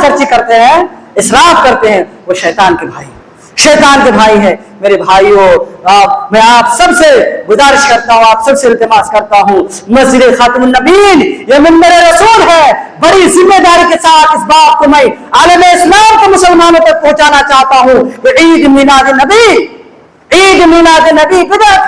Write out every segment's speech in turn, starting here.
خرچی کرتے ہیں، اسراف کرتے ہیں، وہ شیطان کے بھائی ہیں۔ میرے بھائیوں، میں آپ سب سے گزارش کرتا ہوں، آپ سب سے التماس کرتا ہوں، مسجد خاتم النبیین یہ منبر رسول ہے، بڑی ذمہ داری کے ساتھ اس بات کو میں عالم اسلام کے مسلمانوں تک پہنچانا چاہتا ہوں کہ عید میلاد نبی بدعت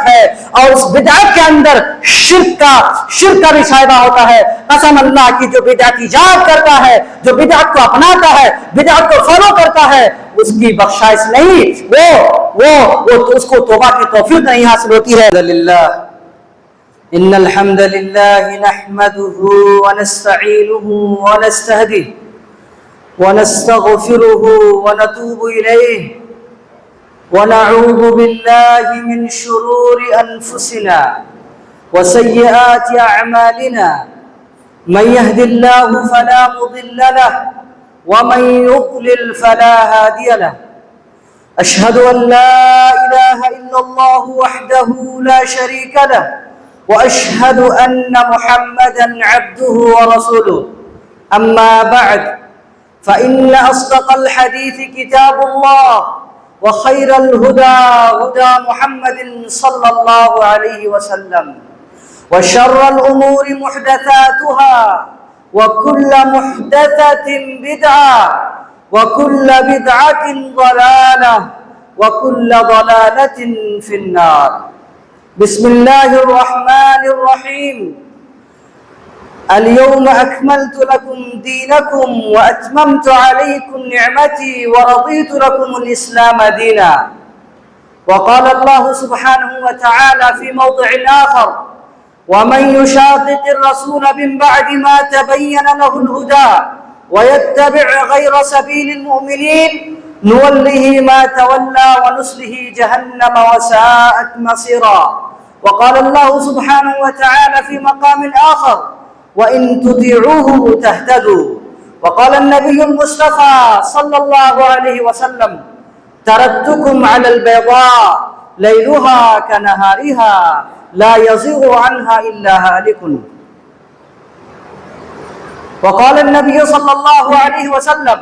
ہے، اور اس بدعت کے اندر شرک کا بھی شائبہ ہوتا ہے۔ قسم اللہ کی، جو بدعت ایجاد کرتا ہے، جو بدعت کو اپناتا ہے، بدعت کو فالو کرتا ہے، اس کی بخشائش نہیں، وہ اس کو توبہ کی توفیق نہیں حاصل ہوتی ہے۔ ان الحمد للہ نحمده ونستعینه ونستهديه ونستغفره ونتوب الیہ ونعوذ بالله من شرور أنفسنا وسيئات أعمالنا من يهد الله فلا مضل له ومن يضلل فلا هادي له أشهد أن لا إله إلا الله وحده لا شريك له وأشهد أن محمدا عبده ورسوله أما بعد فإن أصدق الحديث كتاب الله وخير الهدى هدى محمد صلى الله عليه وسلم وشر الأمور محدثاتها وكل محدثة بدعة وكل بدعة ضلالة وكل ضلالة في النار بسم الله الرحمن الرحيم اليوم أكملت لكم دينكم وأتممت عليكم نعمتي ورضيت لكم الإسلام دينا وقال الله سبحانه وتعالى في موضع آخر ومن يشاقق الرسول من بعد ما تبين له الهدى ويتبع غير سبيل المؤمنين نوله ما تولى ونصله جهنم وساءت مصيرا وقال الله سبحانه وتعالى في مقام آخر وإن تطيعوه تهتدوا وقال النبي المصطفى صلى الله عليه وسلم تركتكم على البيضاء ليلها كنهارها لا يزيغ عنها إلا هالك وقال النبي صلى الله عليه وسلم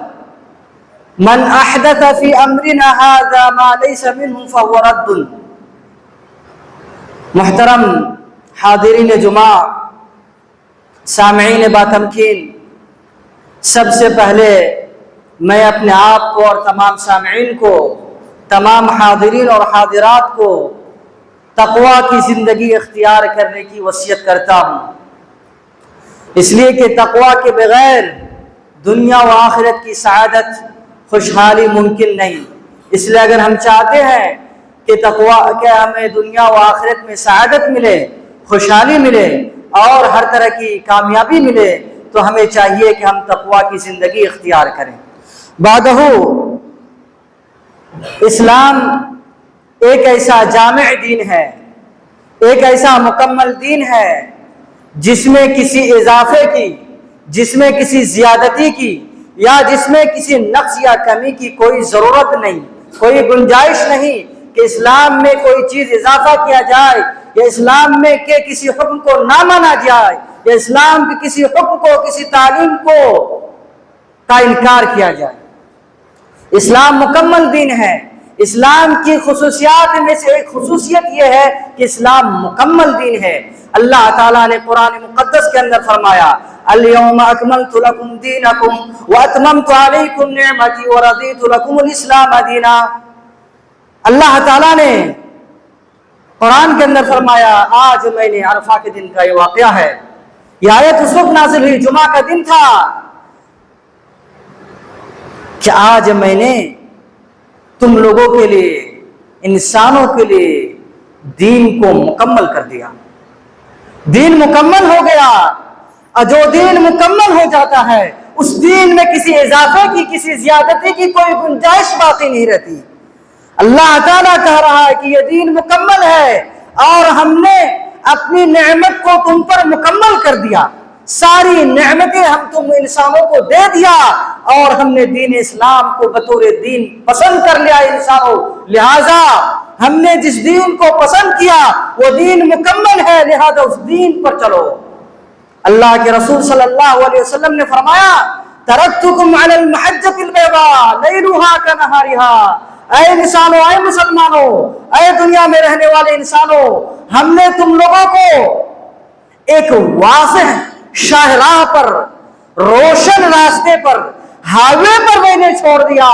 من أحدث في أمرنا هذا ما ليس منه فهو رد محترم حاضرین جمعہ، سامعین باتمکین، سب سے پہلے میں اپنے آپ کو اور تمام سامعین کو، تمام حاضرین اور حاضرات کو تقوی کی زندگی اختیار کرنے کی وصیت کرتا ہوں، اس لیے کہ تقوی کے بغیر دنیا و آخرت کی سعادت، خوشحالی ممکن نہیں۔ اس لیے اگر ہم چاہتے ہیں کہ کہ ہمیں دنیا و آخرت میں سعادت ملے، خوشحالی ملے اور ہر طرح کی کامیابی ملے، تو ہمیں چاہیے کہ ہم تقوی کی زندگی اختیار کریں۔ بعدہ اسلام ایک ایسا جامع دین ہے، ایک ایسا مکمل دین ہے جس میں کسی اضافے کی، جس میں کسی زیادتی کی یا جس میں کسی نقص یا کمی کی کوئی ضرورت نہیں، کوئی گنجائش نہیں کہ اسلام میں کوئی چیز اضافہ کیا جائے یا اسلام میں کہ کسی حکم کو نہ مانا جائے یا اسلام کے کسی حکم کو، کسی تعلیم کو کا انکار کیا جائے۔ اسلام مکمل دین ہے۔ اسلام کی خصوصیات میں سے ایک خصوصیت یہ ہے کہ اسلام مکمل دین ہے۔ اللہ تعالیٰ نے قرآن مقدس کے اندر فرمایا اليوم اکملت لکم دینکم واتممت علیکم نعمتی ورضیت لکم الاسلام دینا۔ اللہ تعالیٰ نے قرآن کے اندر فرمایا آج میں نے عرفہ کے دن کا یہ واقعہ ہے، یہ آیت اس وقت نازل ہوئی، جمعہ کا دن تھا، کہ آج میں نے تم لوگوں کے لیے، انسانوں کے لیے دین کو مکمل کر دیا۔ دین مکمل ہو گیا، اور جو دین مکمل ہو جاتا ہے اس دین میں کسی اضافے کی، کسی زیادتی کی کوئی گنجائش باقی نہیں رہتی۔ اللہ تعالیٰ کہہ رہا ہے کہ یہ دین مکمل ہے اور ہم نے اپنی نعمت کو تم پر مکمل کر دیا، ساری نعمتیں ہم تم انسانوں کو دے دیا اور ہم نے دین اسلام کو بطور دین پسند کر لیا انسانوں، لہذا ہم نے جس دین کو پسند کیا وہ دین مکمل ہے، لہذا اس دین پر چلو۔ اللہ کے رسول صلی اللہ علیہ وسلم نے فرمایا ترکتکم علی المحجۃ البیضاء لیلھا کنہارھا، اے انسانوں، اے مسلمانوں، اے دنیا میں رہنے والے انسانوں، ہم نے تم لوگوں کو ایک واضح شاہراہ پر، روشن راستے پر، ہائی وے پر میں نے چھوڑ دیا،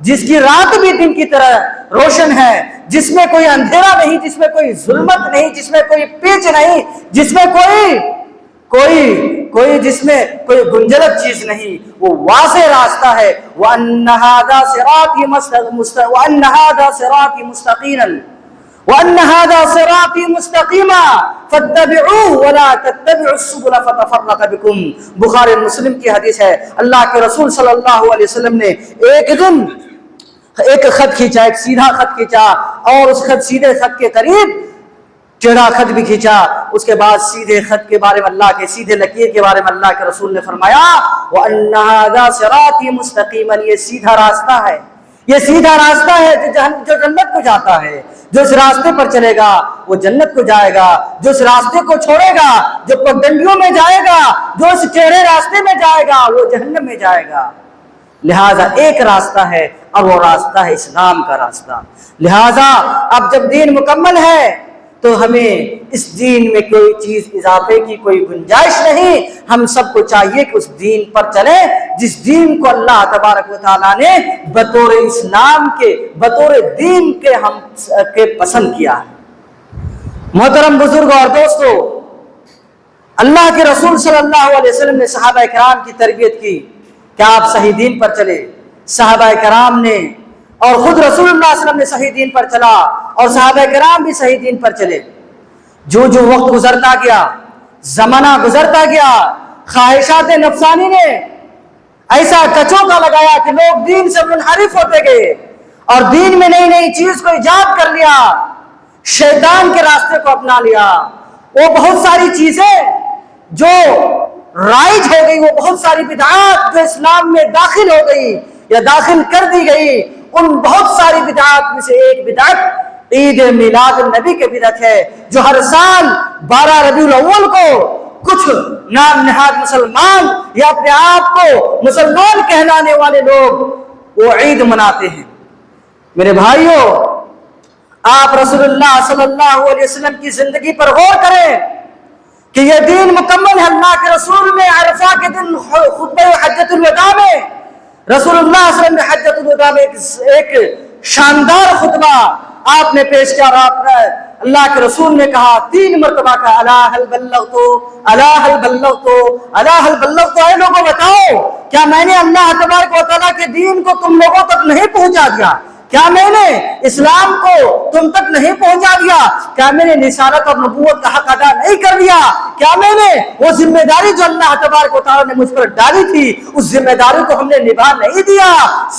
جس کی رات بھی دن کی طرح روشن ہے، جس میں کوئی اندھیرا نہیں، جس میں کوئی ظلمت نہیں، جس میں کوئی پیچ نہیں، جس میں جس میں کوئی گنجلک چیز نہیں، وہ واضح راستہ ہے۔ وَأَنَّ هَذَا صِرَاطِي مُسْتَقِيمًا فَاتَّبِعُوهُ وَلَا تَتَّبِعُوا السُّبُلَ فَتَفَرَّقَ بِكُمْ۔ بخاری مسلم کی حدیث ہے، اللہ کے رسول صلی اللہ علیہ وسلم نے ایک دن ایک خط کھینچا، ایک سیدھا خط کھینچا، اور اس سیدھے خط کے قریب ٹیڑھا خط بھی کھینچا۔ اس کے بعد سیدھے خط کے بارے میں اللہ کے سیدھے لکیر کے بارے میں اللہ کے رسول نے فرمایا وَأَنَّ هَذَا صِرَاطِي مُسْتَقِيمًا، یہ سیدھا راستہ ہے، یہ سیدھا راستہ ہے جو جنت کو جاتا ہے۔ جو اس راستے پر چلے گا وہ جنت کو جائے گا، جو اس راستے کو چھوڑے گا، جو پگڈنڈیوں میں جائے گا، جو اس ٹیڑھے راستے میں جائے گا، وہ جہنم میں جائے گا۔ لہٰذا ایک راستہ ہے، اور وہ راستہ ہے اسلام کا راستہ۔ لہٰذا اب جب دین مکمل ہے تو ہمیں اس دین میں کوئی چیز اضافے کی کوئی گنجائش نہیں۔ ہم سب کو چاہیے کہ اس دین پر چلیں جس دین کو اللہ تبارک و تعالیٰ نے بطور اسلام کے، بطور دین کے ہم کے پسند کیا ہے۔ محترم بزرگوں اور دوستو، اللہ کے رسول صلی اللہ علیہ وسلم نے صحابہ کرام کی تربیت کی کہ آپ صحیح دین پر چلے۔ صحابہ کرام نے اور خود رسول اللہ صلی اللہ علیہ وسلم نے صحیح دین پر چلا، اور صحابہ کرام بھی صحیح دین پر چلے۔ جو وقت گزرتا گیا، زمانہ گزرتا گیا، خواہشات نفسانی نے ایسا کچوکا لگایا کہ لوگ دین سے منحرف ہوتے گئے، اور دین میں نئی نئی چیز کو ایجاد کر لیا، شیطان کے راستے کو اپنا لیا۔ وہ بہت ساری چیزیں جو رائج ہو گئی، وہ بہت ساری بدعات جو اسلام میں داخل ہو گئی یا داخل کر دی گئی، ان بہت ساری بدعات میں سے ایک بدعت عید میلاد النبی کے بدعت ہے، جو ہر سال 12 ربیع الاول کو کچھ نام نہاد مسلمان یا اپنے آپ کو مسلمان کہلانے والے لوگ وہ عید مناتے ہیں۔ میرے بھائیوں، آپ رسول اللہ صلی اللہ علیہ وسلم کی زندگی پر غور کریں کہ یہ دین مکمل ہے۔ اللہ کے رسول نے عرفہ کے دن خطبہ حجۃ الوداع میں رسول اللہ صلی اللہ علیہ وسلم نے حجۃ الوداع میں ایک شاندار خطبہ آپ نے پیش کیا، اور آپ نے اللہ کے رسول نے کہا 3 مرتبہ کہا الا هل بلغت، الا هل بلغت، الا هل بلغت، اے لوگوں بتاؤ کیا میں نے اللہ تبارک و تعالیٰ کے دین کو تم لوگوں تک نہیں پہنچا دیا؟ کیا میں نے اسلام کو تم تک نہیں پہنچا دیا؟ کیا میں نے رسالت اور نبوت کا حق ادا نہیں کر دیا؟ کیا میں نے وہ ذمہ داری جو اللہ تبارک و تعالیٰ نے مجھ پر ڈالی تھی، اس ذمہ داری کو ہم نے نبھا نہیں دیا؟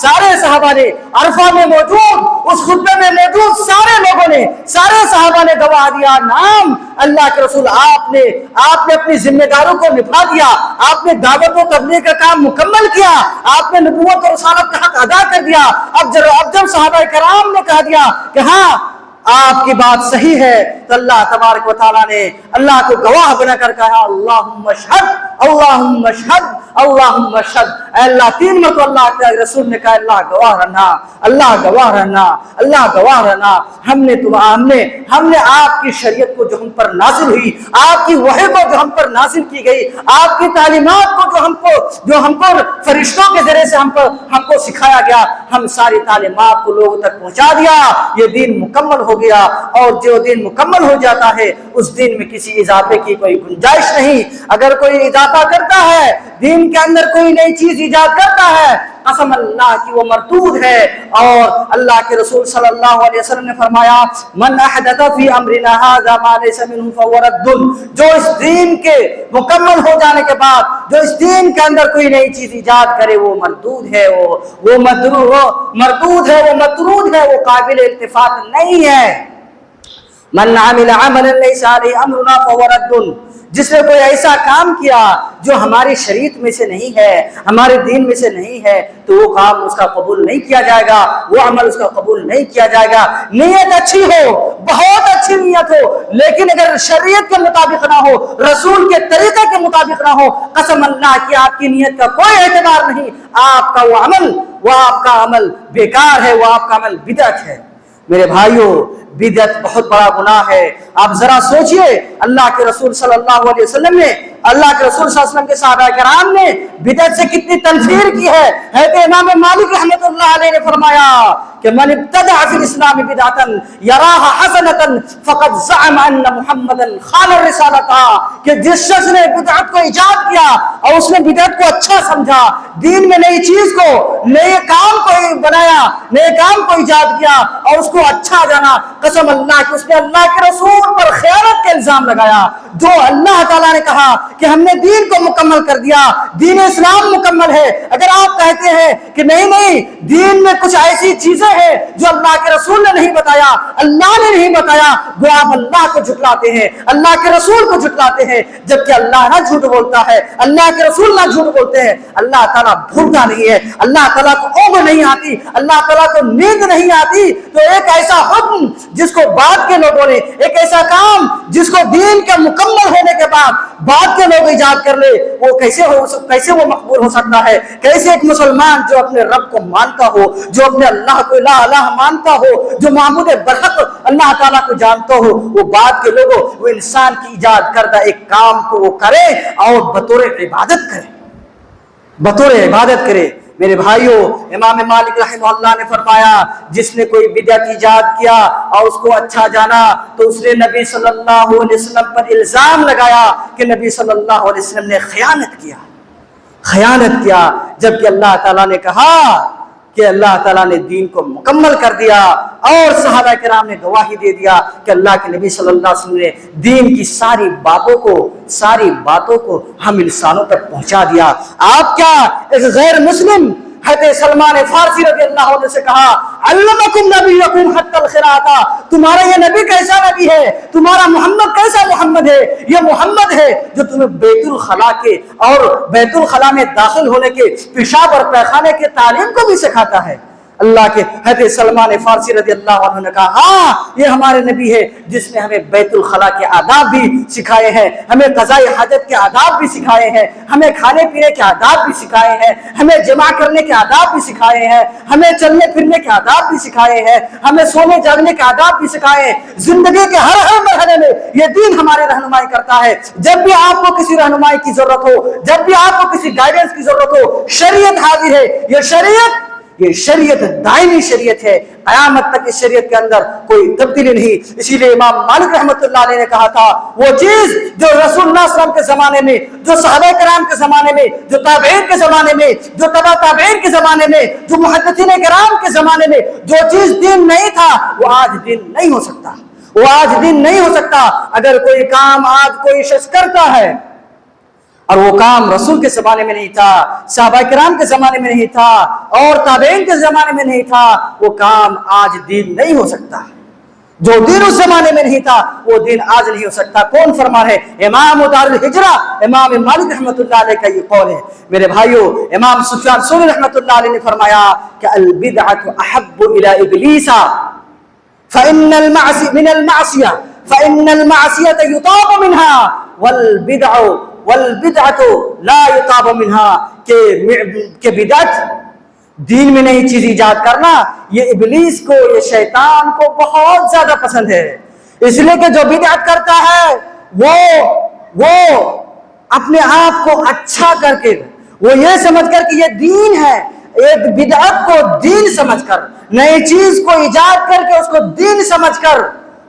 سارے صحابہ نے عرفہ میں موجود، اس خطبے میں موجود سارے لوگوں نے، سارے صحابہ نے گواہ دیا، نام اللہ کے رسول آپ نے اپنی ذمہ داروں کو نبھا دیا، آپ نے دعوت و تبلیغ کا کام مکمل کیا، آپ نے نبوت اور رسالت کا حق ادا کر دیا۔ اب جب صحابہ کرام نے کہہ دیا کہ ہاں آپ کی بات صحیح ہے، تو اللہ تبارک و تعالیٰ نے اللہ کو گواہ بنا کر کہا اللہم اشہد، اللہم اشہد، اللہم اشہد۔ اے اللہ 3 مرتبہ اللہ کے رسول نے کہا اللہ گواہ رہنا، اللہ گواہ رہنا، اللہ گواہ رہنا۔ ہم نے آپ کی شریعت کو جو ہم پر نازل ہوئی، آپ کی وحی کو جو ہم پر نازل کی گئی، آپ کی تعلیمات کو جو ہم کو فرشتوں کے ذریعے سے ہم کو سکھایا گیا، ہم ساری تعلیمات کو لوگوں تک پہنچا دیا۔ یہ دین مکمل ہو گیا، اور جو دین مکمل ہو جاتا ہے اس دین میں کسی اضافے کی کوئی گنجائش نہیں۔ اگر کوئی اضافہ کرتا ہے، دین کے اندر کوئی نئی چیز ایجاد کرتا ہے، قسم اللہ کی وہ مردود ہے۔ اور اللہ کے رسول صلی اللہ علیہ وسلم نے فرمایا من احدث فی امرنا هذا ما ليس منه فهو رد، جو اس دین کے مکمل ہو جانے کے بعد جو اس دین کے اندر کوئی نئی چیز ایجاد کرے وہ مردود ہے، وہ مردود ہے، وہ مطرود ہے، وہ قابل التفات نہیں ہے۔ من عمل عملا ليس عليه امرنا فهو رد، جس نے کوئی ایسا کام کیا جو ہماری شریعت میں سے نہیں ہے، ہمارے دین میں سے نہیں ہے، تو وہ کام اس کا قبول نہیں کیا جائے گا، وہ عمل اس کا قبول نہیں کیا جائے گا۔ نیت اچھی ہو، بہت اچھی نیت ہو، لیکن اگر شریعت کے مطابق نہ ہو، رسول کے طریقے کے مطابق نہ ہو، قسم اللہ کی آپ کی نیت کا کوئی اعتبار نہیں، آپ کا وہ آپ کا عمل بیکار ہے، وہ آپ کا عمل بدعت ہے۔ میرے بھائیوں، بدعت بہت بڑا گناہ ہے۔ آپ ذرا سوچئے، اللہ کے رسول صلی اللہ علیہ وسلم نے، اللہ کے رسول صلی اللہ علیہ وسلم کے صحابہ کرام نے بدعت سے کتنی تنفیر کی ہے۔ حضرت امام مالک رحمۃ اللہ علیہ نے فرمایا کہ من ابتدع فی الاسلام بدعتا یراها حسنۃ فقد زعم ان محمدا خان الرسالۃ، کہ جس شخص نے بدعت کو ایجاد کیا اور اس نے بدعت کو اچھا سمجھا، دین میں نئی چیز کو، نئے کام کو بنایا، نئے کام کو ایجاد کیا اور اس کو اچھا جانا، قسم اللہ کہ اس نے اللہ کے رسول پر خیانت کا الزام لگایا۔ جو اللہ تعالیٰ نے کہا کہ ہم نے دین کو مکمل کر دیا، دین اسلام مکمل ہے، اگر آپ کہتے ہیں کہ نہیں دین میں کچھ ایسی چیزیں ہیں جو اللہ کے رسول نے نہیں بتایا، اللہ نے نہیں بتایا، وہ آپ اللہ کو جھٹلاتے ہیں، اللہ کے رسول کو جھٹلاتے ہیں، جبکہ اللہ نہ جھوٹ بولتا ہے، اللہ کے رسول نہ جھوٹ بولتے ہیں۔ اللہ تعالیٰ بھولتا نہیں ہے، اللہ تعالیٰ کو اونگ نہیں آتی، اللہ تعالیٰ کو نیند نہیں آتی، تو ایک ایسا حکم جس کو بعد کے لوگوں نے، ایک ایسا کام جس کو دین کے مکمل ہونے کے بعد بعد کے لوگ ایجاد کر لے، وہ کیسے وہ مقبول ہو سکتا ہے؟ کیسے ایک مسلمان جو اپنے رب کو مانتا ہو، جو اپنے اللہ کو الہ مانتا ہو، جو معبود برحق اللہ تعالیٰ کو جانتا ہو، وہ بعد کے لوگوں، وہ انسان کی ایجاد کردہ ایک کام کو وہ کرے اور بطور عبادت کرے۔ میرے بھائیوں، امام مالک رحمہ اللہ نے فرمایا جس نے کوئی بدعت ایجاد کیا اور اس کو اچھا جانا تو اس نے نبی صلی اللہ علیہ وسلم پر الزام لگایا کہ نبی صلی اللہ علیہ وسلم نے خیانت کیا، جبکہ اللہ تعالیٰ نے کہا کہ اللہ تعالیٰ نے دین کو مکمل کر دیا اور صحابہ کرام نے گواہی دے دیا کہ اللہ کے نبی صلی اللہ علیہ وسلم نے دین کی ساری باتوں کو ہم انسانوں تک پہنچا دیا۔ آپ کیا ایک غیر مسلم حضرت سلمان فارسی رضی اللہ عنہ سے کہا علمکم نبیکم حتی الخراۃ، تمہارا یہ نبی کیسا نبی ہے، تمہارا محمد کیسا محمد ہے؟ یہ محمد ہے جو تمہیں بیت الخلا کے اور بیت الخلا میں داخل ہونے کے، پیشاب اور پیخانے کے تعلیم کو بھی سکھاتا ہے۔ اللہ کے حضرت سلمان فارسی رضی اللہ عنہ نے کہا ہاں یہ ہمارے نبی ہے جس نے ہمیں بیت الخلا کے آداب بھی سکھائے ہیں، ہمیں قضاء حاجت کے آداب بھی سکھائے ہیں، ہمیں کھانے پینے کے آداب بھی سکھائے ہیں، ہمیں جمع کرنے کے آداب بھی سکھائے ہیں، ہمیں چلنے پھرنے کے آداب بھی سکھائے ہیں، ہمیں سونے جاگنے کے آداب بھی سکھائے ہیں۔ زندگی کے ہر مرحلے میں یہ دین ہمارے رہنمائی کرتا ہے۔ جب بھی آپ کو کسی رہنمائی کی ضرورت ہو، جب بھی آپ کو کسی گائیڈنس کی ضرورت ہو، شریعت حاضر ہے۔ یہ شریعت دائمی شریعت ہے، قیامت تک اس شریعت کے اندر کوئی تبدیلی نہیں۔ اسی لیے امام مالک رحمۃ اللہ علیہ نے کہا تھا وہ چیز جو رسول اللہ صلی اللہ علیہ وسلم کے زمانے میں، جو صحابہ کرام کے زمانے میں، جو تابعین کے زمانے میں، جو تبع تابعین کے زمانے میں، جو محدثین کرام کے زمانے میں جو چیز دین نہیں تھا وہ آج دین نہیں ہو سکتا۔ اگر کوئی کام آج کوئی شخص کرتا ہے اور وہ کام رسول کے زمانے میں نہیں تھا، صحابہ کرام کے زمانے میں نہیں تھا اور تابعین کے زمانے میں نہیں تھا، وہ کام آج دین نہیں ہو سکتا۔ جو دین اس زمانے میں نہیں تھا وہ دین آج نہیں ہو سکتا۔ کون فرما ہے؟ امام دار الہجرہ امام مالک رحمۃ اللہ علیہ کا یہ قول ہے۔ میرے بھائیوں، امام سفیان ثوری رحمۃ اللہ علیہ نے فرمایا کہ البدعۃ احب الی ابلیس فإن المعصیة یطاب منها والبدعۃ لا یطاب منها، کہ بدعت دین میں نئی چیز ایجاد کرنا یہ ابلیس کو، یہ شیطان کو بہت زیادہ پسند ہے۔ اس لیے کہ جو بدعت کرتا ہے وہ اپنے آپ کو اچھا کر کے، وہ یہ سمجھ کر کہ یہ دین ہے، ایک بدعت کو دین سمجھ کر، نئی چیز کو ایجاد کر کے اس کو دین سمجھ کر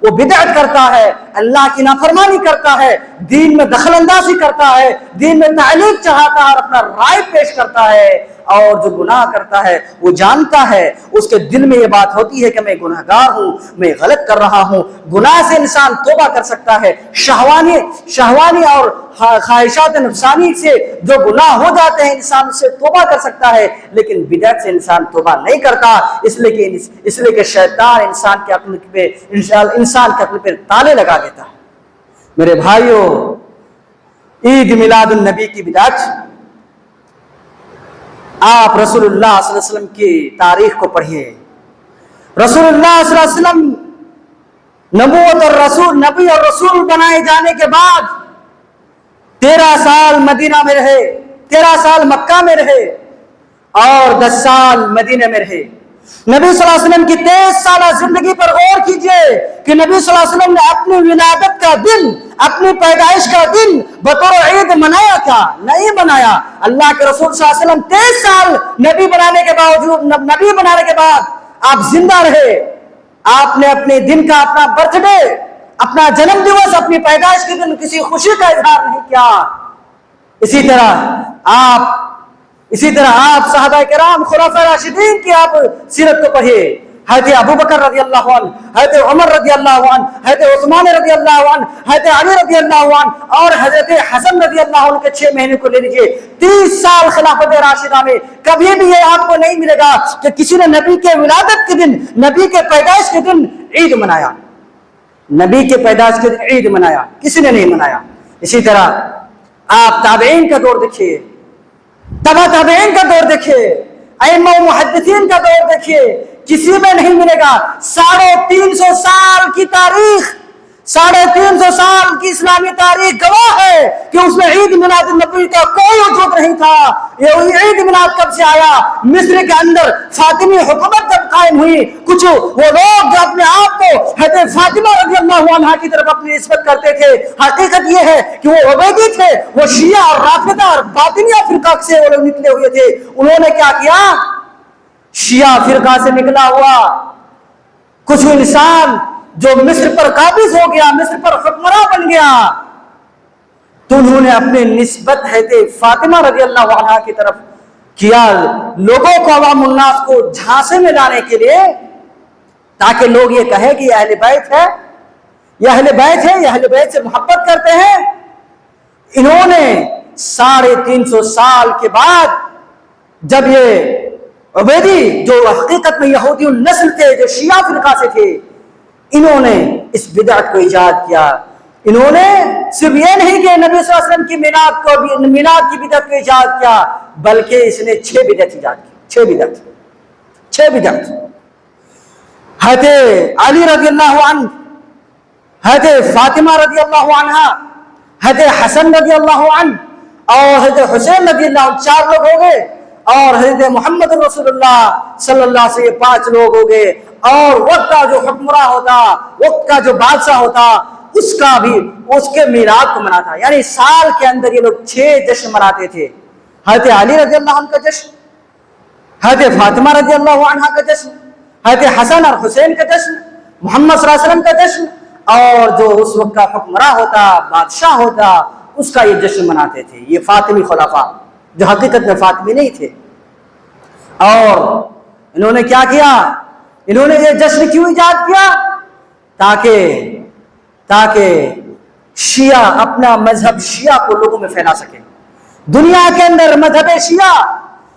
وہ بدعت کرتا ہے، اللہ کی نافرمانی کرتا ہے، دین میں دخل اندازی کرتا ہے، دین میں تعلیق چڑھاتا ہے اور اپنا رائے پیش کرتا ہے۔ اور جو گناہ کرتا ہے وہ جانتا ہے، اس کے دل میں یہ بات ہوتی ہے کہ میں گناہگار ہوں، میں غلط کر رہا ہوں۔ گناہ سے انسان توبہ کر سکتا ہے، شہوانی اور خواہشات نفسانی سے جو گناہ ہو جاتے ہیں انسان اس سے توبہ کر سکتا ہے، لیکن بدعت سے انسان توبہ نہیں کرتا، اس لیے کہ شیطان انسان کے عقل پہ تالے لگا دیتا ہے۔ میرے بھائیوں، عید میلاد النبی کی بدعت۔ آپ رسول اللہ صلی اللہ علیہ وسلم کی تاریخ کو پڑھیے۔ رسول اللہ صلی اللہ علیہ وسلم نبوت اور رسول، نبی اور رسول بنائے جانے کے بعد 13 سال مدینہ میں رہے، 13 سال مکہ میں رہے اور 10 سال مدینہ میں رہے۔ نبی صلی اللہ علیہ وسلم کی 23 سالہ زندگی پر غور کیجئے کہ نبی صلی اللہ علیہ وسلم نے اپنی ولادت کا دن، اپنی پیدائش کا دن بطور عید منایا تھا؟ نہیں منایا۔ اللہ کے رسول صلی اللہ علیہ وسلم 23 سال نبی بنانے کے باوجود، نبی بنانے کے بعد آپ زندہ رہے، آپ نے اپنے دن کا، اپنا برتھ ڈے، اپنا جنم دیوس، اپنی پیدائش کے دن کسی خوشی کا اظہار نہیں کیا۔ اسی طرح آپ صحابہ کرام خلفاء راشدین کی آپ سیرت کو پڑھیے۔ حضرت ابو بکر رضی اللہ عنہ، حضرت عمر رضی اللہ عنہ، حضرت عثمان رضی اللہ عنہ، حضرت علی رضی اللہ عنہ اور حضرت حسن رضی اللہ عنہ کے 6 مہینے کو لے لیجئے۔ 30 سال خلافت راشدہ میں کبھی بھی یہ آپ کو نہیں ملے گا کہ کسی نے نبی کے ولادت کے دن، نبی کے پیدائش کے دن عید منایا، نبی کے پیدائش کے دن عید منایا، کسی نے نہیں منایا۔ اسی طرح آپ تابعین کا دور دیکھیے، تبع تابعین کا دور دیکھیے، ائمہ و محدثین کا دور دیکھیے، کسی میں نہیں ملے گا۔ 350 سال کی تاریخ، 350 سال کی اسلامی تاریخ گواہ ہے کہ اس میں عید میلاد النبی کا کوئی وجود نہیں تھا۔ یہ عید میلاد کب سے آیا؟ مصر کے اندر فاطمی حکومت جب قائم ہوئی، کچھ وہ لوگ جو اپنے آپ کو حضرت فاطمہ رضی اللہ عنہا کی طرف اپنی نسبت کرتے تھے، حقیقت یہ ہے کہ وہ عبیدی تھے، وہ شیعہ اور رافضہ اور باطنیہ فرقہ سے وہ لوگ نکلے ہوئے تھے۔ انہوں نے کیا کیا؟ شیعہ فرقہ سے نکلا ہوا کچھ انسان جو مصر پر قابض ہو گیا، مصر پر حکمراں بن گیا، تو انہوں نے اپنے نسبت حضرت فاطمہ رضی اللہ عنہا کی طرف کیا، لوگوں کو، عوام الناس کو جھانسے میں لانے کے لیے، تاکہ لوگ یہ کہیں کہ یہ اہل بیت ہے، یہ اہل بیت ہے، یہ اہل بیت سے محبت کرتے ہیں۔ انہوں نے 350 سال کے بعد جب یہ عبیدی جو حقیقت میں یہودی النسل تھے، جو شیعہ فرقہ سے تھے، انہوں نے اس بدعت کو ایجاد کیا۔ انہوں نے صرف یہ نہیں کہ نبی صلی اللہ علیہ وسلم کی میلاد کی بدعت کو ایجاد کیا، بلکہ اس نے 6 بدعت ایجاد کی، 6 بدعت۔ حضرت علی رضی اللہ عنہ، حضرت فاطمہ رضی اللہ عنہ، حضرت حسن رضی اللہ عنہ اور حضرت حسین رضی اللہ عنہ، 4 لوگ ہو گئے، اور حضرت محمد رسول اللہ صلی اللہ علیہ وسلم 5 لوگ ہو گئے۔ اور وقت کا جو حکمراں ہوتا، وقت کا جو بادشاہ ہوتا، اس کا بھی اس کے میلاد کو مناتا، یعنی سال کے اندر یہ لوگ 6 جشن مناتے تھے۔ حضرت علی رضی اللہ عنہ کا جشن، حضرت فاطمہ رضی اللہ عنہ کا جشن، حضرت حسن اور حسین کا جشن، محمد صلی اللہ علیہ وسلم کا جشن، اور جو اس وقت کا حکمراں ہوتا، بادشاہ ہوتا، اس کا یہ جشن مناتے تھے۔ یہ فاطمی خلفاء جو حقیقت میں فاطمی نہیں تھے۔ اور انہوں نے کیا کیا؟ انہوں نے یہ جشن کیوں ایجاد کیا؟ تاکہ شیعہ اپنا مذہب شیعہ کو لوگوں میں پھیلا سکے۔ دنیا کے اندر مذہب شیعہ،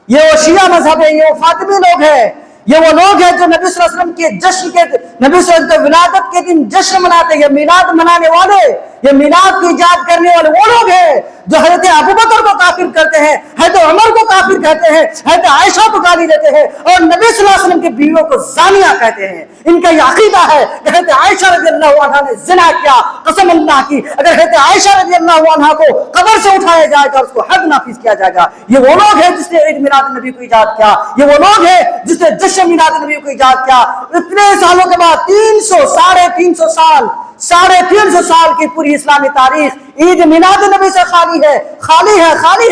یہ وہ شیعہ مذہب ہے، یہ وہ فاطمی لوگ ہیں، یہ وہ لوگ ہیں جو نبی صلی اللہ علیہ وسلم کے جشن کے، نبی صلی اللہ علیہ وسلم کے ولادت کے دن جشن مناتے ہیں۔ یہ میلاد منانے والے، یہ میلاد کو ایجاد کرنے والے وہ لوگ ہیں جو حضرت ابوبکر کو کافر کرتے ہیں، حضرت عمر کو کافر کہتے ہیں، حضرت عائشہ کو گالی دیتے ہیں، اور نبی صلی اللہ علیہ وسلم کے بیویوں کو زانیہ کہتے ہیں۔ ان کا یہ عقیدہ ہے کہ حضرت عائشہ رضی اللہ عنہا نے زنا کیا، قسم اللہ کی اگر حضرت عائشہ رضی اللہ عنہا کو قبر سے اٹھایا جائے گا، اس کو حد نافذ کیا جائے گا۔ یہ وہ لوگ ہیں جس نے عید میلاد النبی کو ایجاد کیا، یہ وہ لوگ ہیں جس نے جشن میلاد النبی کو ایجاد کیا۔ اتنے سالوں کے بعد 350 سال کی پوری اسلامی تاریخ عید میلاد النبی سے خالی ہے۔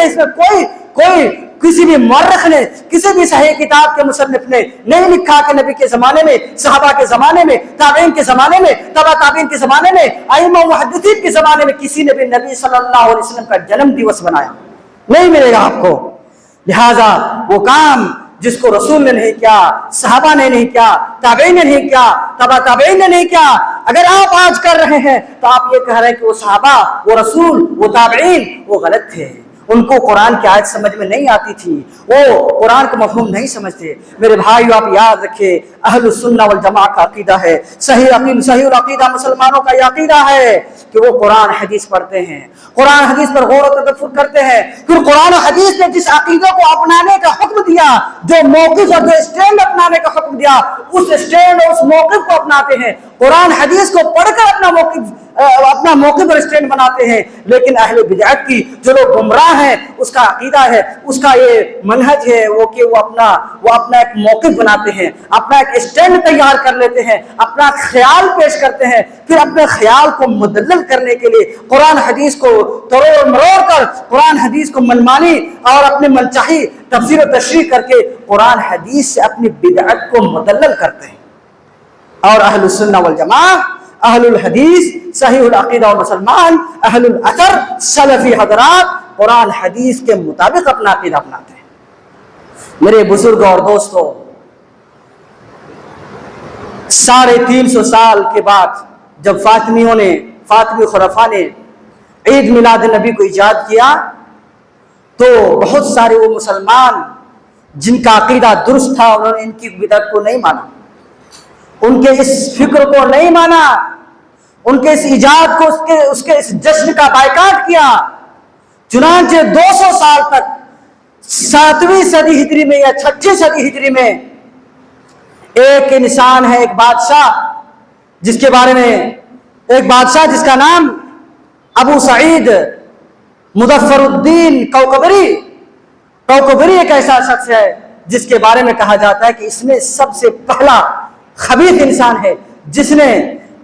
اس میں کوئی کسی بھی مورخ نے، کسی بھی صحیح کتاب کے مصنف نے نہیں لکھا کہ نبی کے زمانے میں، صحابہ کے زمانے میں، تابعین کے زمانے میں، تبع تابعین کے زمانے میں، ائمہ و محدثین کے زمانے میں کسی نے بھی نبی صلی اللہ علیہ وسلم کا جنم دیوس بنایا، نہیں ملے گا آپ کو۔ لہذا وہ کام جس کو رسول نے نہیں کیا، صحابہ نے نہیں کیا، تابعین نے نہیں کیا، تبع تابعین نے نہیں کیا، اگر آپ آج کر رہے ہیں تو آپ یہ کہہ رہے ہیں کہ وہ صحابہ، وہ رسول، وہ تابعین وہ غلط تھے، ان کو قرآن کی آیت سمجھ میں نہیں آتی تھی، وہ قرآن کا مفہوم نہیں سمجھتے۔ میرے بھائیو آپ یاد رکھیں، اہل السنہ والجماعہ کا عقیدہ ہے، صحیح العقیدہ مسلمانوں کا یہ عقیدہ ہے کہ وہ قرآن حدیث پڑھتے ہیں، قرآن حدیث پر غور و تدبر کرتے ہیں، پھر قرآن و حدیث نے جس عقیدے کو اپنانے کا حکم دیا، جو موقف اور جو اسٹینڈ اپنانے کا حکم دیا، اس اسٹینڈ اور اس موقف کو اپناتے ہیں، قرآن حدیث کو پڑھ کر اپنا موقف اور اسٹینڈ بناتے ہیں۔ لیکن اہل بدعت کی جو لوگ گمراہ ہیں، اس کا عقیدہ ہے، اس کا یہ منہج ہے وہ کہ وہ اپنا ایک موقف بناتے ہیں، اپنا ایک اسٹینڈ تیار کر لیتے ہیں، اپنا خیال پیش کرتے ہیں، پھر اپنے خیال کو مدلل کرنے کے لیے قرآن حدیث کو تروڑ مروڑ کر، قرآن حدیث کو منمانی اور اپنے منچاہی تفسیر و تشریح کر کے قرآن حدیث سے اپنی بدعت کو مدلل کرتے ہیں۔ اور اہل السنہ والجماعہ، اہل الحدیث، صحیح العقیدہ و مسلمان، اہل الاثر، سلفی حضرات قرآن حدیث کے مطابق اپنا عقیدہ اپناتے ہیں۔ میرے بزرگ اور دوستو، 350 سال کے بعد جب فاطمی خلفاء نے عید میلاد نبی کو ایجاد کیا تو بہت سارے وہ مسلمان جن کا عقیدہ درست تھا، انہوں نے ان کی بدعت کو نہیں مانا، ان کے اس فکر کو نہیں مانا، ان کے اس ایجاد کو، اس کے اس جشن کا بائیکاٹ کیا۔ چنانچہ 200 سال تک 7ویں صدی ہجری میں یا 6 صدی ہجری میں ایک انسان ہے، ایک بادشاہ، جس کے بارے میں ایک بادشاہ جس کا نام ابو سعید مظفر الدین کوکبری ایک ایسا شخص ہے جس کے بارے میں کہا جاتا ہے کہ اس میں سب سے پہلا خبیث انسان ہے جس نے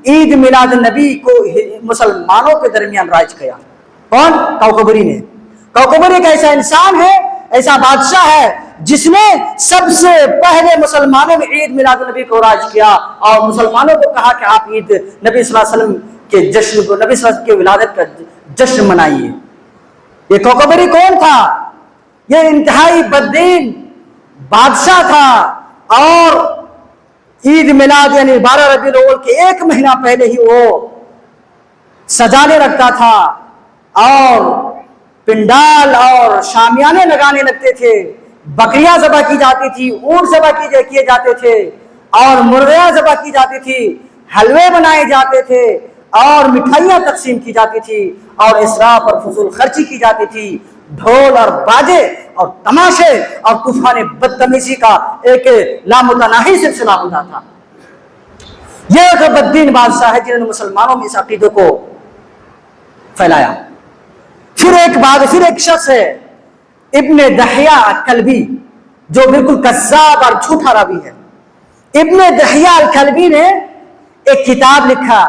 عید میلاد نبی کو مسلمانوں کے درمیان رائج کیا۔ کون؟ کوکبری نے۔ کوکبری ایک ایسا انسان ہے، ایسا بادشاہ ہے جس نے سب سے پہلے مسلمانوں میں عید میلاد نبی کو رائج کیا اور مسلمانوں کو کہا کہ آپ عید نبی صلی اللہ علیہ وسلم کے جشن کو، نبی صلی اللہ علیہ وسلم کی ولادت کا جشن منائیے۔ یہ کوکبری کون تھا؟ یہ انتہائی بددین بادشاہ تھا اور عید میلاد یعنی 12 ربیع الاول کے 1 مہینہ پہلے ہی وہ سجانے لگتا تھا اور پنڈال اور شامیانے لگانے لگتے تھے، بکریاں ذبح کی جاتی تھی، اونٹ ذبح کیے جاتے تھے اور مرغیاں ذبح کی جاتی تھی، حلوے بنائے جاتے تھے اور مٹھائیاں تقسیم کی جاتی تھی اور اسراف اور فضول خرچی کی جاتی تھی۔ ڈھول اور باجے اور تماشے اور طوفان بدتمیزی کا ایک لامتناہی سلسلہ ہوتا تھا۔ یہ ایک بددین بادشاہ ہے جنہوں نے مسلمانوں میں اس عقیدے کو پھیلایا۔ پھر ایک شخص ہے ابن دحیہ الکلبی، جو بالکل کذاب اور جھوٹا راوی ہے۔ ابن دحیہ الکلبی نے ایک کتاب لکھا،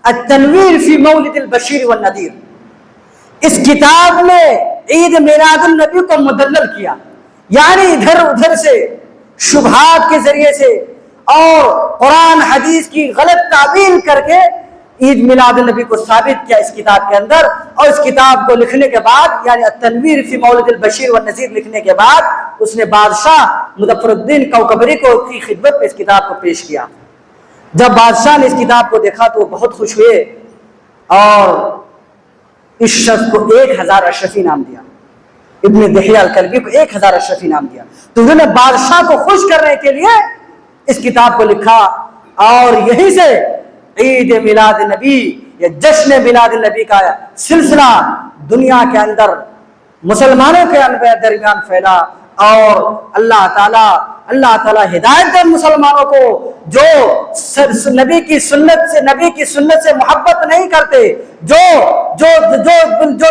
التنویر فی مولد البشیر والنذیر۔ اس کتاب میں عید میلاد النبی کو مدلل کیا، یعنی ادھر ادھر سے شبہات کے ذریعے سے اور قرآن حدیث کی غلط تعبیر کر کے عید میلاد النبی کو ثابت کیا اس کتاب کے اندر۔ اور اس کتاب کو لکھنے کے بعد، یعنی التنویر فی مولد البشیر والنذیر لکھنے کے بعد، اس نے بادشاہ مظفر الدین کوکبری کو کی خدمت میں اس کتاب کو پیش کیا۔ جب بادشاہ نے اس کتاب کو دیکھا تو وہ بہت خوش ہوئے اور اس شخص کو 1000 اشرفی انعام دیا۔ ابن دحیہ الکلبی کو 1000 اشرفی انعام دیا۔ تو انہوں نے بادشاہ کو خوش کرنے کے لیے اس کتاب کو لکھا اور یہیں سے عید میلاد نبی یا جشن میلاد نبی کا سلسلہ دنیا کے اندر مسلمانوں کے درمیان پھیلا اور اللہ تعالیٰ ہدایت دے مسلمانوں کو جو نبی کی سنت سے محبت نہیں کرتے، جو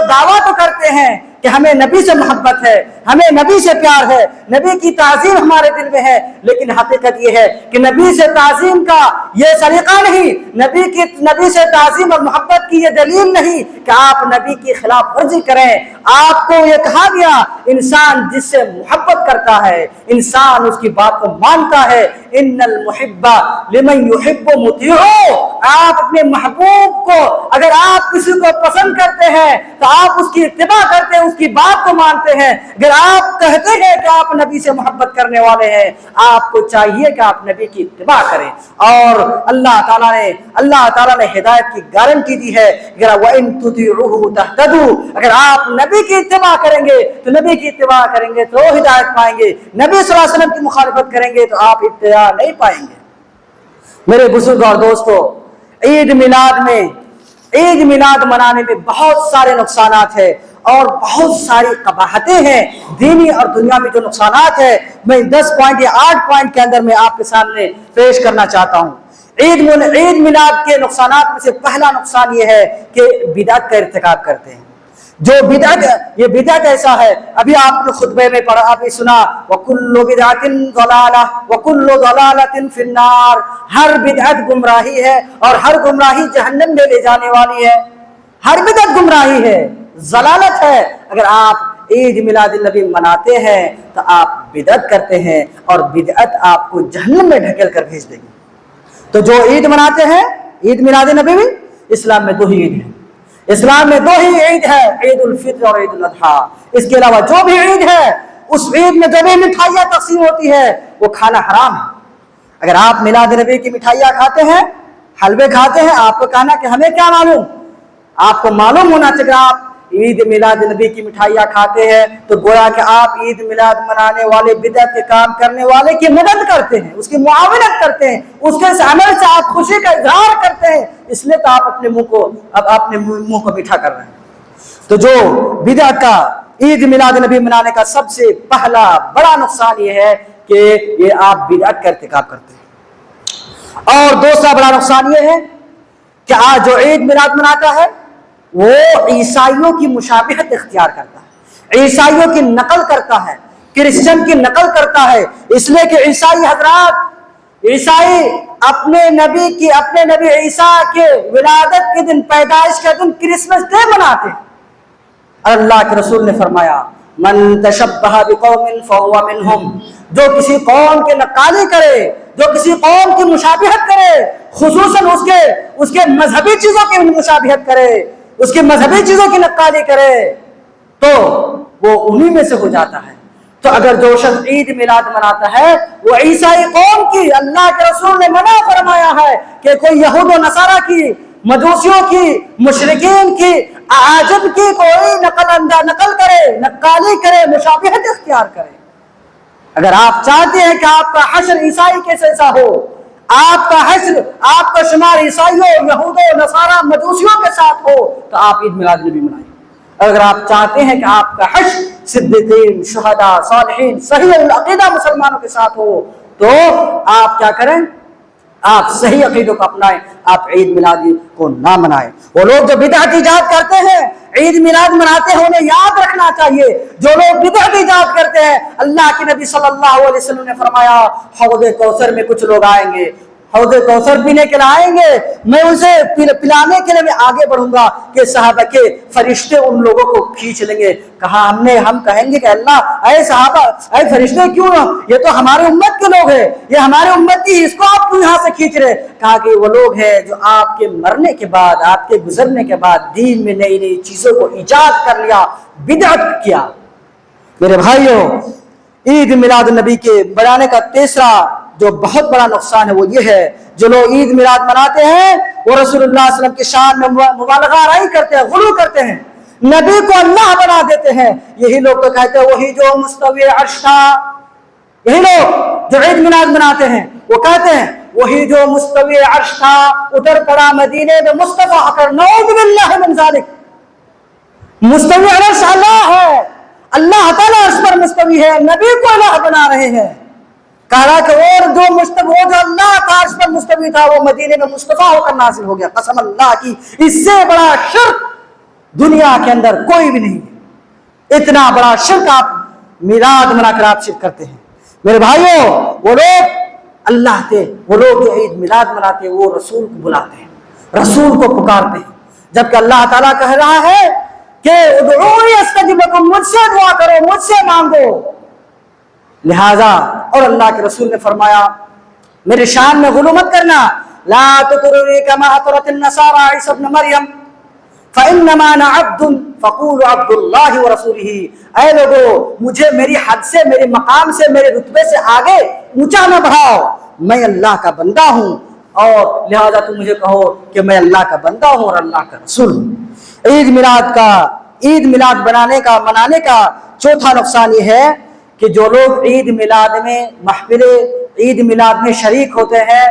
دعویٰ تو کرتے ہیں کہ ہمیں نبی سے محبت ہے، ہمیں نبی سے پیار ہے، نبی کی تعظیم ہمارے دل میں ہے، لیکن حقیقت یہ ہے کہ نبی سے تعظیم کا یہ سلیقہ نہیں، نبی سے تعظیم اور محبت کی یہ دلیل نہیں کہ آپ نبی کی خلاف ورزی کریں۔ آپ کو یہ کہا گیا انسان جس سے محبت کرتا ہے، انسان اس کی بات کو مانتا ہے، ان المحب لمن يحب مطیع۔ آپ اپنے محبوب کو، اگر آپ کسی کو پسند کرتے ہیں تو آپ اس کی اتباع کرتے ہیں، اس کی بات کو مانتے ہیں۔ اگر آپ کہتے ہیں کہ آپ نبی سے محبت کرنے والے ہیں، آپ کو چاہیے کہ آپ نبی کی اتباع کریں۔ اور اللہ تعالیٰ نے ہدایت کی گارنٹی دی ہے، وَإِن تُطِيعُوهُ تَهْتَدُوا، اگر آپ نبی کی اتباع کریں گے تو نبی کی اتباع کریں گے تو ہدایت پائیں گے، نبی صلی اللہ علیہ وسلم کی مخالفت کریں گے تو آپ اتباع نہیں پائیں گے۔ میرے بزرگ اور دوستو، عید میلاد منانے میں بہت سارے نقصانات ہیں اور بہت ساری قباحتیں ہیں، دینی اور دنیاوی جو نقصانات ہیں میں 10 پوائنٹ یا 8 پوائنٹ کے اندر میں آپ کے سامنے پیش کرنا چاہتا ہوں۔ عید میلاد کے نقصانات میں سے پہلا نقصان یہ ہے کہ بدعت کا ارتکاب کرتے ہیں۔ یہ بدعت ایسا ہے، ابھی آپ نے خطبے میں پڑھا، آپ نے سنا وَكُلُّ بِدْعَةٍ ضَلَالَةٍ وَكُلُّ ضَلَالَةٍ فِي النَّارِ، ہر بدعت گمراہی ہے اور ہر گمراہی جہنم میں لے جانے والی ہے۔ ہر بدعت گمراہی ہے، ضلالت ہے۔ اگر آپ عید میلاد النبی مناتے ہیں تو آپ بدعت کرتے ہیں اور بدعت آپ کو جہنم میں ڈھکیل کر بھیج دے گی۔ تو جو عید مناتے ہیں، عید میلاد النبی بھی، اسلام میں 2 ہی عید ہیں۔ اسلام میں 2 ہی عید ہے، عید الفطر اور عید الاضحیٰ۔ اس کے علاوہ جو بھی عید ہے، اس عید میں جو بھی مٹھائیاں تقسیم ہوتی ہے وہ کھانا حرام ہے۔ اگر آپ میلاد نبی کی مٹھائیاں کھاتے ہیں، حلوے کھاتے ہیں، آپ کو کہنا کہ ہمیں کیا معلوم، آپ کو معلوم ہونا چاہیے آپ عید میلاد نبی کی مٹھائیاں کھاتے ہیں تو گویا کہ آپ عید میلاد منانے والے بدعت کے کام کرنے والے کی مدد کرتے ہیں، اس کی معاونت کرتے ہیں، اس کے عمل سے آپ خوشی کا اظہار کرتے ہیں، اس لیے تو آپ اپنے منہ کو میٹھا کر رہے ہیں۔ تو جو بدعت کا عید میلاد نبی منانے کا سب سے پہلا بڑا نقصان یہ ہے کہ یہ آپ بدعت کا ارتکاب کرتے ہیں۔ اور دوسرا بڑا نقصان یہ ہے کہ آج جو عید میلاد مناتا ہے وہ عیسائیوں کی مشابہت اختیار کرتا ہے، عیسائیوں کی نقل کرتا ہے، کرسچن کی نقل کرتا ہے، اس لیے کہ عیسائی اپنے نبی عیسیٰ کے ولادت کے دن، پیدائش کے دن کرسمس ڈے مناتے ہیں۔ اللہ کے رسول نے فرمایا من تشبہ بقوم فہو منہم، جو کسی قوم کے نقالی کرے، جو کسی قوم کی مشابہت کرے، خصوصاً اس کے مذہبی چیزوں کی مشابہت کرے، اس کی مذہبی چیزوں کی نقالی کرے تو وہ انہی میں سے ہو جاتا ہے۔ تو اگر جو شخص عید میلاد مناتا ہے وہ عیسائی قوم کی، اللہ کے رسول نے منع فرمایا ہے کہ کوئی یہود و نصارہ کی، مجوسیوں کی، مشرکین کی، اعاجم کی کوئی نقل کرے، نقالی کرے، مشابہت اختیار کرے۔ اگر آپ چاہتے ہیں کہ آپ کا حشر عیسائی کے جیسا ہو، آپ کا حشر، آپ کا شمار عیسائیوں، یہود و نصارہ، مجوسیوں کے ساتھ ہو تو آپ عید میلاد نبی منائیں۔ اگر آپ چاہتے ہیں کہ آپ کا حشر صدیقین، شہداء، صالحین، صحیح العقیدہ مسلمانوں کے ساتھ ہو تو آپ کیا کریں، آپ صحیح عقیدوں کو اپنائیں، آپ عید میلاد کو نہ منائیں۔ وہ لوگ جو بدعت ایجاد کرتے ہیں عید میلاد مناتے ہیں انہیں یاد رکھنا چاہیے، جو لوگ بدعت ایجاد کرتے ہیں، اللہ کے نبی صلی اللہ علیہ وسلم نے فرمایا حوض کوثر میں کچھ لوگ آئیں گے، حوض کوثر پینے کے لیے آئیں گے، میں اسے پلانے کے لیے میں آگے بڑھوں گا کہ صحابہ کے فرشتے ان لوگوں کو کھینچ لیں گے۔ کہا ہم کہیں گے کہ اللہ اے صحابہ، اے فرشتے کیوں نہ، یہ تو ہمارے امت کے لوگ ہیں، یہ ہمارے امت کی، اس کو آپ کیوں یہاں سے کھینچ رہے؟ کہا کہ وہ لوگ ہیں جو آپ کے مرنے کے بعد، آپ کے گزرنے کے بعد دین میں نئی نئی چیزوں کو ایجاد کر لیا، بدعت کیا۔ میرے بھائیوں، عید میلاد النبی کے بنانے کا تیسرا جو بہت بڑا نقصان ہے وہ یہ ہے، جو لوگ عید میلاد مناتے ہیں وہ رسول اللہ صلی اللہ علیہ وسلم کی شان میں مبالغہ آرائی کرتے ہیں، غلو کرتے ہیں، نبی کو اللہ بنا دیتے ہیں۔ یہی لوگ تو کہتے ہیں وہی جو مستوی عرش تھا، یہی لوگ جو عید میلاد مناتے ہیں وہ کہتے ہیں وہی جو مستوی عرش تھا اتر پڑا مدینے میں مصطفیٰ ہو کر، نعوذ باللہ من ذالک۔ مستوی عرش اللہ ہے، اللہ تعالیٰ عرش پر مستوی ہے، نبی کو اللہ بنا رہے ہیں۔ کہا کہ وہ جو اللہ کا عرش پر مستوی تھا وہ مدینے میں مصطفیٰ ہو کر نازل ہو گیا۔ قسم اللہ کی، اس سے بڑا شرک دنیا کے اندر کوئی بھی نہیں ہے۔ اتنا بڑا شرک آپ میلاد منا کر آپ شرک کرتے ہیں۔ میرے بھائیوں، وہ لوگ اللہ تھے، وہ لوگ جو عید میلاد مناتے ہیں وہ رسول کو بلاتے ہیں، رسول کو پکارتے ہیں، جبکہ اللہ تعالیٰ کہہ رہا ہے کہ ادعونی استجب لکم، مجھ سے دعا کرو، مجھ سے مانگو۔ لہذا اور اللہ کے رسول نے فرمایا میرے شان میں غلو مت کرنا، لا تطرونی کما اطرت النصارى عیسی ابن مریم، فإنما أنا عبد فقولوا عبد الله ورسوله، اے لوگو مجھے میری حد سے، میرے مقام سے، میرے رتبے سے آگے اونچا نہ بڑھاؤ، میں اللہ کا بندہ ہوں، اور لہذا تم مجھے کہو کہ میں اللہ کا بندہ ہوں اور اللہ کا رسول ہوں۔ عید میلاد منانے کا چوتھا نقصان یہ ہے کہ جو لوگ عید میلاد میں محفل عید میلاد میں شریک ہوتے ہیں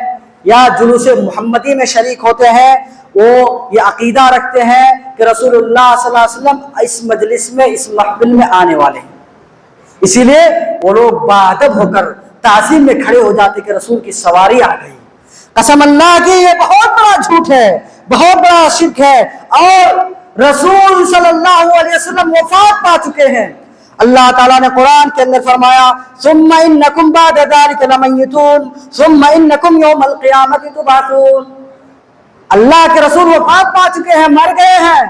یا جلوس محمدی میں شریک ہوتے ہیں، وہ یہ عقیدہ رکھتے ہیں کہ رسول اللہ صلی اللہ علیہ وسلم اس مجلس میں، اس محفل میں آنے والے ہیں، اسی لیے وہ لوگ باادب ہو کر تعظیم میں کھڑے ہو جاتے کہ رسول کی سواری آ گئی۔ قسم اللہ کی یہ بہت بڑا جھوٹ ہے، بہت بڑا شرک ہے، اور رسول صلی اللہ علیہ وسلم وفات پا چکے ہیں۔ اللہ تعالیٰ نے قرآن کے اندر فرمایا ثم انکم بعد ذلک لمیتون ثم انکم یوم القیامت تبعثون، اللہ کے رسول وفات پا چکے ہیں، مر گئے ہیں،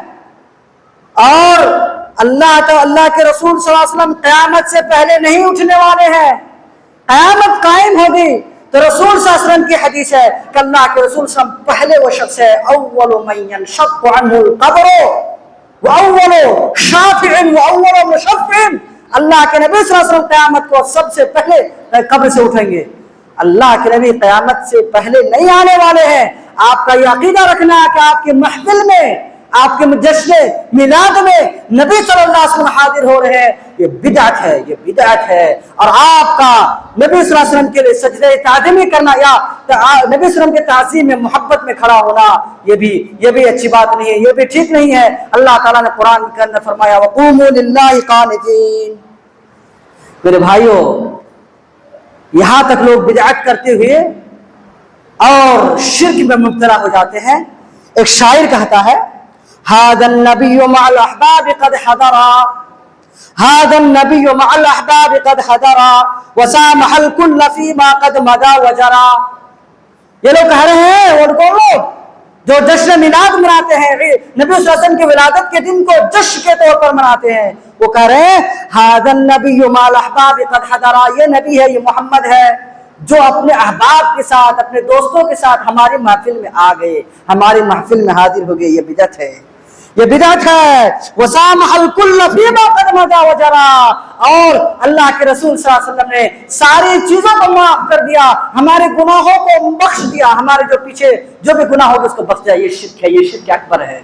اور اللہ کے رسول صلی اللہ علیہ وسلم قیامت سے پہلے نہیں اٹھنے والے ہیں، قیامت قائم ہوگی تو رسول صلی اللہ علیہ وسلم کی حدیث ہے کہ اللہ کے رسول صلی اللہ علیہ وسلم پہلے وہ شخص ہے اول من ينشق عنه القبر واول شافع واول مشفع، اللہ کے نبی صلی اللہ علیہ وسلم قیامت کو سب سے پہلے قبر سے اٹھیں گے، اللہ کے نبی قیامت سے پہلے نہیں آنے والے ہیں۔ آپ کا یہ عقیدہ رکھنا ہے کہ آپ کے محفل میں، آپ کے جشن میلاد میں نبی صلی اللہ علیہ وسلم حاضر ہو رہے ہیں، یہ بدعت ہے، یہ بدعت ہے، اور آپ کا نبی صلی اللہ علیہ وسلم کے لیے سجدہ تعظیمی کرنا یا نبی صلی اللہ علیہ وسلم کے تعظیم میں محبت میں کھڑا ہونا، یہ بھی اچھی بات نہیں ہے، یہ بھی ٹھیک نہیں ہے۔ اللہ تعالیٰ نے قرآن کے اندر فرمایا وَقُومُوا لِلَّهِ قَانِتِينَ۔ میرے بھائیوں، یہاں تک لوگ بدعت کرتے ہوئے اور شرک میں مبتلا ہو جاتے ہیں۔ ایک شاعر کہتا ہے هذا النبي مع الأحباب قد حضرا، هذا النبي مع الأحباب قد حضرا وسامح الكل فيما قد مضى وجرا۔ یہ لوگ کہہ رہے ہیں، اور کون لوگ جو جشن میلاد مناتے ہیں، نبی صلی اللہ علیہ وسلم کی ولادت کے دن کو جشن کے طور پر مناتے ہیں، وہ کہہ رہے ہیں هذا النبي مع الأحباب قد حضرا، یہ نبی ہے، یہ محمد ہے جو اپنے احباب کے ساتھ، اپنے دوستوں کے ساتھ ہماری محفل میں آ گئے، ہماری محفل میں حاضر ہو گئے۔ یہ بدعت ہے، یہ بدعت ہے۔ وَسَامَحَ الْكُلَّ فِيمَا قَدْ مَضَى وَجَرَا، اور اللہ کے رسول صلی اللہ علیہ وسلم نے ساری چیزوں کو معاف کر دیا، ہمارے گناہوں کو بخش دیا، ہمارے جو پیچھے جو بھی گناہ ہوگا اس کو بخش دیا۔ یہ شرک ہے، یہ شرک اکبر ہے،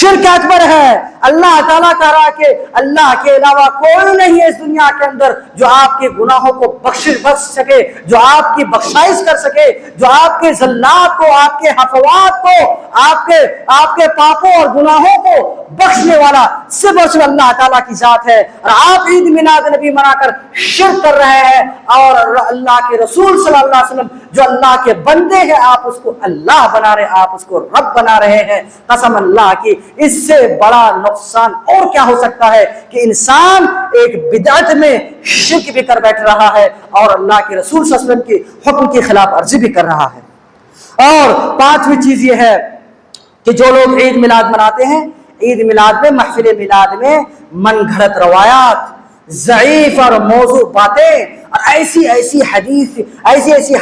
شرک اکبر ہے۔ اللہ تعالیٰ کہہ رہا ہے کہ اللہ کے علاوہ کوئی نہیں ہے اس دنیا کے اندر جو آپ کے گناہوں کو بخش سکے، جو آپ کی بخشائش کر سکے، جو آپ کے زلات کو، آپ کے حفوات کو، آپ کے پاپوں اور گناہوں کو بخشنے والا صرف اور صرف اللہ تعالیٰ کی ذات ہے۔ اور آپ عید میلاد نبی منا کر شرک کر رہے ہیں، اور اللہ کے رسول صلی اللہ علیہ وسلم جو اللہ کے بندے ہیں، آپ اس کو اللہ بنا رہے ہیں، آپ اس کو رب بنا رہے ہیں۔ قسم اللہ کی، اس سے بڑا نقصان اور کیا ہو سکتا ہے کہ انسان ایک بدعت میں شرک بھی کر بیٹھ رہا ہے اور اللہ کے رسول صلی اللہ علیہ وسلم کی حکم کی خلاف ورزی بھی کر رہا ہے۔ اور پانچویں چیز یہ ہے کہ جو لوگ عید میلاد مناتے ہیں، عید میلاد میں، محفل میلاد میں من گھڑت روایات، ضعیف اور موضوع باتیں اور ایسی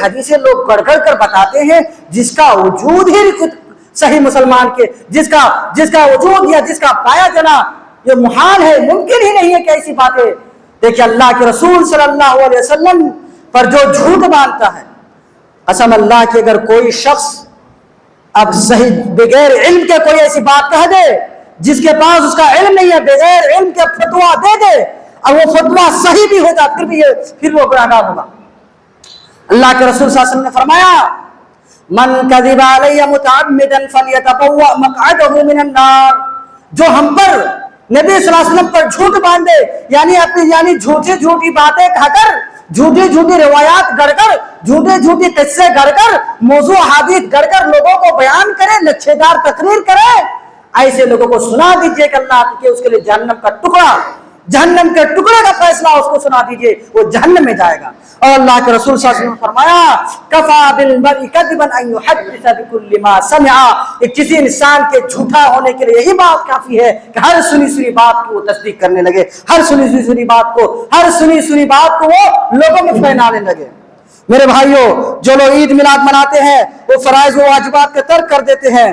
حدیثیں لوگ گڑھ گڑھ کر بتاتے ہیں جس کا وجود ہی صحیح مسلمان کے، جس کا وجود یا جس کا پایا جنا یہ محال ہے، ممکن ہی نہیں ہے کہ ایسی باتیں۔ دیکھیں اللہ کے رسول صلی اللہ علیہ وسلم پر جو جھوٹ باندھتا ہے، قسم اللہ کی اگر کوئی شخص اب صحیح بغیر علم کے کوئی ایسی بات کہہ دے جس کے پاس اس کا علم نہیں ہے، بغیر علم کے فتویٰ دے دے اور وہ فتویٰ صحیح بھی ہو جائے پھر وہ گنہگار ہوگا۔ اللہ کے رسول صلی اللہ علیہ وسلم نے فرمایا من کذب علی متعمدا فلیتبوأ مقعدہ من النار، جو ہم پر نبی صلی اللہ علیہ وسلم پر جھوٹ باندھے، یعنی جھوٹی باتیں کہہ کر، جھوٹی روایات گڑھ کر، جھوٹی قصے گڑھ کر، موضوع حدیث گڑھ کر لوگوں کو بیان کرے، لچھے دار تقریر کرے، ایسے لوگوں کو سنا دیجئے کہ اللہ کے اس کے لیے جہنم کے ٹکڑے کا فیصلہ اس کو سنا دیجئے، وہ جہنم میں جائے گا۔ اور اللہ کے رسول صلی اللہ علیہ وسلم نے فرمایا کفا بالمرء کذبا ان يحدث بكل ما سمع، کہ کسی انسان کے جھوٹا ہونے کے لیے یہی بات کافی ہے کہ ہر سنی بات کو وہ تصدیق کرنے لگے، ہر سنی بات کو وہ لوگوں میں پھیلانے لگے۔ میرے بھائیوں، جو لوگ عید میلاد مناتے ہیں وہ فرائض و واجبات کا ترک کر دیتے ہیں،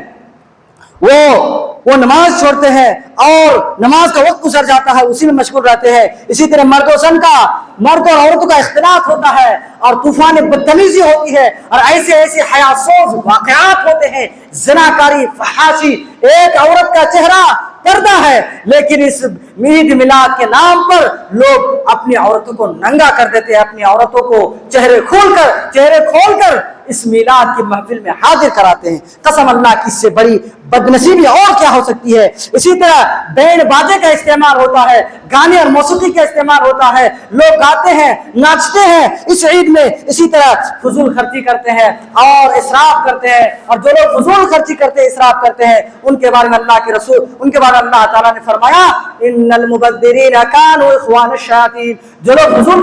وہ نماز چھوڑتے ہیں اور نماز کا وقت گزر جاتا ہے اسی میں مشغول رہتے ہیں. اسی طرح مرد اور عورتوں کا اختلاط ہوتا ہے اور طوفان بدتمیزی ہوتی ہے اور ایسے حیاسوز واقعات ہوتے ہیں, زناکاری, فحاشی. ایک عورت کا چہرہ پردہ ہے لیکن اس عید میلاد کے نام پر لوگ اپنی عورتوں کو ننگا کر دیتے ہیں, اپنی عورتوں کو چہرے کھول کر اس میلاد کی محفل میں حاضر کراتے ہیں. قسم اللہ کی اس سے بڑی بدنصیبی اور کیا ہو سکتی ہے. اسی طرح بینڈ باجے کا استعمال ہوتا ہے, گانے اور موسیقی کا استعمال ہوتا ہے, لوگ گاتے ہیں, ناچتے ہیں اس عید میں. اسی طرح فضول خرچی کرتے ہیں اور اسراف کرتے ہیں, اور جو لوگ فضول خرچی کرتے ہیں, اسراف کرتے ہیں, ان کے بارے میں اللہ تعالیٰ نے فرمایا ان المبذرین کانوا اخوان الشیاطین. جو لوگ فضول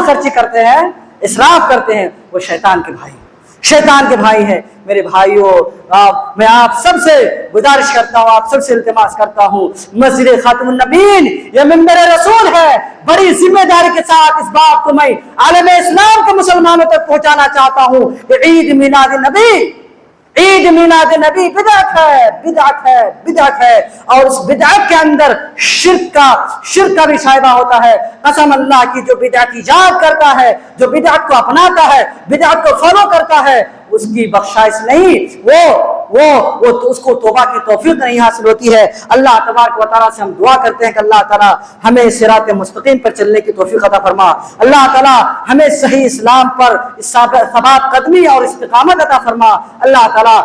خرچی کرتے ہیں, اسراف کرتے ہیں, وہ شیطان کے بھائی ہیں. میرے بھائیوں, میں آپ سب سے گزارش کرتا ہوں, آپ سب سے التماس کرتا ہوں, مسجد خاتم النبیین یہ منبر رسول ہے. بڑی ذمہ داری کے ساتھ اس بات کو میں عالم اسلام کے مسلمانوں تک پہنچانا چاہتا ہوں کہ عید میلاد نبی بدعت ہے اور اس بدعت کے اندر شرک کا بھی شائبہ ہوتا ہے. قسم اللہ کی جو بدعت ایجاد کرتا ہے, جو بدعت کو اپناتا ہے, بدعت کو فالو کرتا ہے, اس کی بخشائش نہیں, وہ اس کو توبہ کی توفیق نہیں حاصل ہوتی ہے. اللہ تبارک و تعالیٰ سے ہم دعا کرتے ہیں کہ اللہ تعالیٰ ہمیں صراط مستقیم پر چلنے کی توفیق عطا فرما. اللہ تعالیٰ ہمیں صحیح اسلام پر ثبات قدمی اور استقامت عطا فرما. اللہ تعالیٰ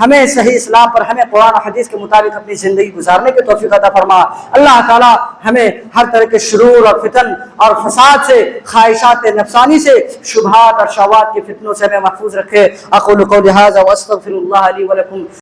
ہمیں صحیح اسلام پر, ہمیں قرآن و حدیث کے مطابق اپنی زندگی گزارنے کی توفیق عطا فرما. اللہ تعالیٰ ہمیں ہر طرح کے شرور اور فتن اور فساد سے, خواہشات نفسانی سے, شبہات اور شہوات کے فتنوں سے ہمیں محفوظ رکھے. اقول قولی ھذا واستغفر اللہ لی ولکم.